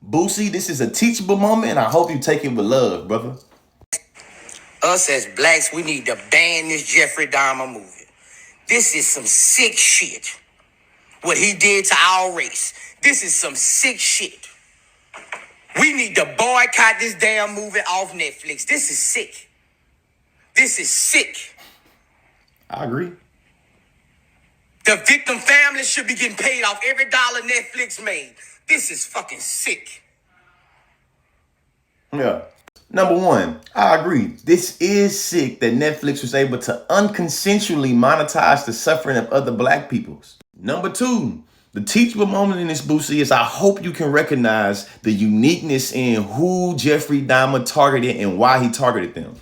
Boosie, this is a teachable moment, and I hope you take it with love, brother. Us as blacks, we need to ban this Jeffrey Dahmer movie. This is some sick shit. What he did to our race. This is some sick shit. We need to boycott this damn movie off Netflix. This is sick. This is sick. I agree. The victim family should be getting paid off every dollar Netflix made. This is fucking sick. Yeah. Number one, I agree. This is sick that Netflix was able to unconsensually monetize the suffering of other black peoples. Number two, the teachable moment in this, Boosie, is I hope you can recognize the uniqueness in who Jeffrey Dahmer targeted and why he targeted them.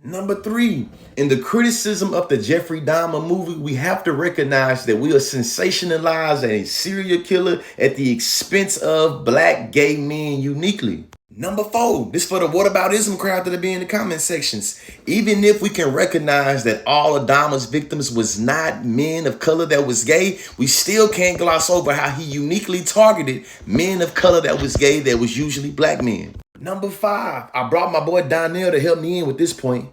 Number three, in the criticism of the Jeffrey Dahmer movie, we have to recognize that we are sensationalizing a serial killer at the expense of black gay men uniquely. Number four, this for the whataboutism crowd that'll be in the comment sections. Even if we can recognize that all of Dahmer's victims was not men of color that was gay, we still can't gloss over how he uniquely targeted men of color that was gay that was usually black men. Number five, I brought my boy Donnell to help me in with this point.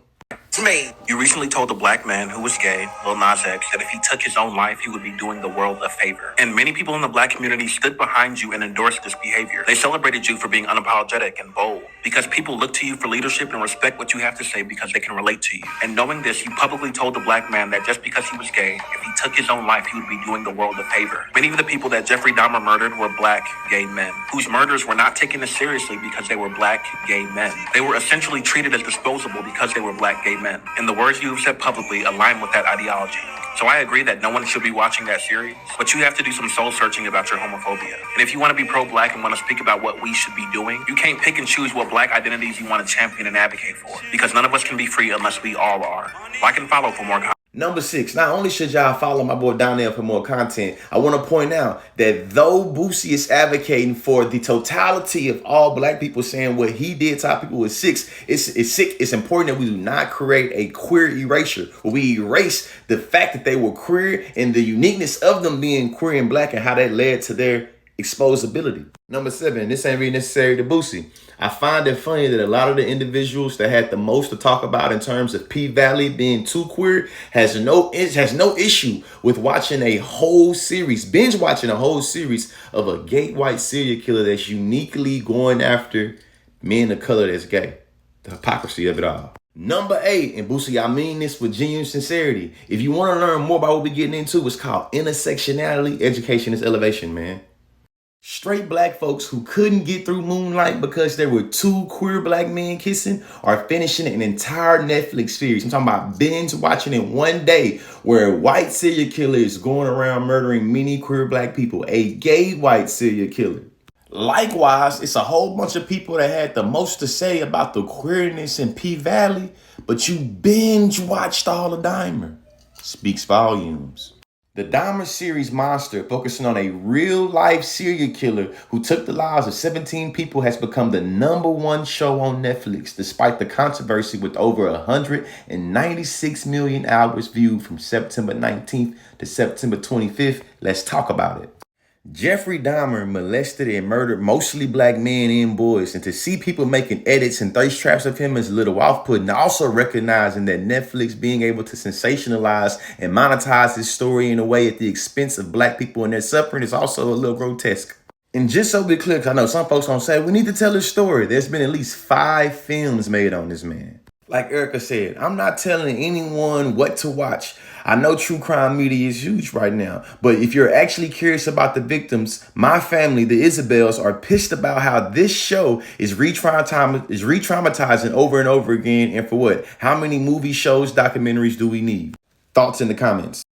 You recently told a black man who was gay, Lil Nas X, that if he took his own life, he would be doing the world a favor. And many people in the black community stood behind you and endorsed this behavior. They celebrated you for being unapologetic and bold, because people look to you for leadership and respect what you have to say because they can relate to you. And knowing this, you publicly told the black man that just because he was gay, if he took his own life, he would be doing the world a favor. Many of the people that Jeffrey Dahmer murdered were black gay men, whose murders were not taken as seriously because they were black gay men. They were essentially treated as disposable because they were black gay men. And the words you've said publicly align with that ideology. So I agree that no one should be watching that series, but you have to do some soul searching about your homophobia. And if you want to be pro-black and want to speak about what we should be doing, you can't pick and choose what black identities you want to champion and advocate for, because none of us can be free unless we all are. Like and follow for more content. Number six, not only should y'all follow my boy Donnell for more content, I want to point out that though Boosie is advocating for the totality of all black people, saying what he did to our people is sick, it's important that we do not create a queer erasure, where we erase the fact that they were queer and the uniqueness of them being queer and black and how that led to their exposability. Number seven, this ain't really necessary to Boosie. I find it funny that a lot of the individuals that had the most to talk about in terms of P-Valley being too queer has no issue with watching a whole series, binge watching a whole series of a gay white serial killer that's uniquely going after men of color that's gay. The hypocrisy of it all. Number eight, and Boosie, I mean this with genuine sincerity. If you want to learn more about what we're getting into, it's called Intersectionality, Education is Elevation, man. Straight black folks who couldn't get through Moonlight because there were two queer black men kissing are finishing an entire Netflix series. I'm talking about binge watching in one day, where a white serial killer is going around murdering many queer black people, a gay white serial killer. Likewise, it's a whole bunch of people that had the most to say about the queerness in P-Valley, but you binge watched all of Dahmer. Speaks volumes. The Dahmer series Monster, focusing on a real-life serial killer who took the lives of 17 people, has become the #1 show on Netflix, despite the controversy with over 196 million hours viewed from September 19th to September 25th. Let's talk about it. Jeffrey Dahmer molested and murdered mostly black men and boys, and to see people making edits and thirst traps of him is a little off-putting. Also recognizing that Netflix being able to sensationalize and monetize this story in a way at the expense of black people and their suffering is also a little grotesque. And just so we're clear, 'cause I know some folks gonna say, we need to tell his story. There's been at least 5 films made on this man. Like Erica said, I'm not telling anyone what to watch. I know true crime media is huge right now, but if you're actually curious about the victims, my family, the Isabels, are pissed about how this show is re-traumatizing over and over again. And for what? How many movies, shows, documentaries do we need? Thoughts in the comments.